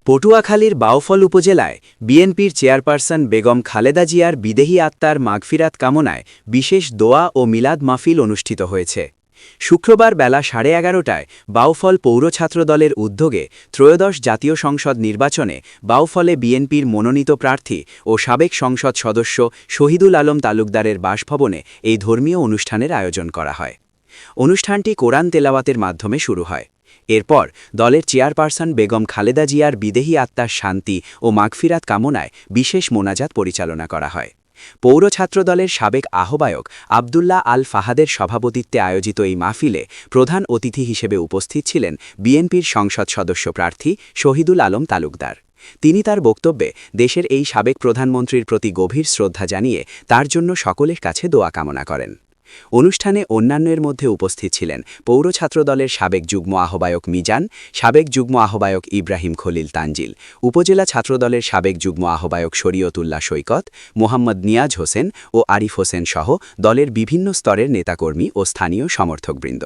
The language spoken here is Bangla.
পটুয়াখালীর বাউফল উপজেলায় বিএনপির চেয়ারপারসন বেগম খালেদা জিয়ার বিদেহী আত্মার মাগফিরাত কামনায় বিশেষ দোয়া ও মিলাদ মাহফিল অনুষ্ঠিত হয়েছে। শুক্রবার বেলা 11:30টায় বাউফল পৌর ছাত্রদলের উদ্যোগে ত্রয়োদশ জাতীয় সংসদ নির্বাচনে বাউফলে বিএনপির মনোনীত প্রার্থী ও সাবেক সংসদ সদস্য শহীদুল আলম তালুকদারের বাসভবনে এই ধর্মীয় অনুষ্ঠানের আয়োজন করা হয়। অনুষ্ঠানটি কোরআন তেলাওয়াতের মাধ্যমে শুরু হয়। এরপর দলের চেয়ারপারসন বেগম খালেদা জিয়ার বিদেহী আত্মার শান্তি ও মাগফিরাত কামনায় বিশেষ মোনাজাত পরিচালনা করা হয়। পৌর ছাত্রদলের সাবেক আহ্বায়ক আবদুল্লাহ আল ফাহাদের সভাপতিত্বে আয়োজিত এই মাহফিলে প্রধান অতিথি হিসেবে উপস্থিত ছিলেন বিএনপির সংসদ সদস্য প্রার্থী শহীদুল আলম তালুকদার। তিনি তার বক্তব্যে দেশের এই সাবেক প্রধানমন্ত্রীর প্রতি গভীর শ্রদ্ধা জানিয়ে তার জন্য সকলের কাছে দোয়া কামনা করেন। অনুষ্ঠানে অন্যান্যের মধ্যে উপস্থিত ছিলেন পৌর ছাত্রদলের সাবেক যুগ্ম আহ্বায়ক মিজান, সাবেক যুগ্ম আহ্বায়ক ইব্রাহিম খলিল তানজিল, উপজেলা ছাত্রদলের সাবেক যুগ্ম আহ্বায়ক শরীয়তুল্লাহ সৈকত, মোহাম্মদ নিয়াজ হোসেন ও আরিফ হোসেন সহ দলের বিভিন্ন স্তরের নেতাকর্মী ও স্থানীয় সমর্থকবৃন্দ।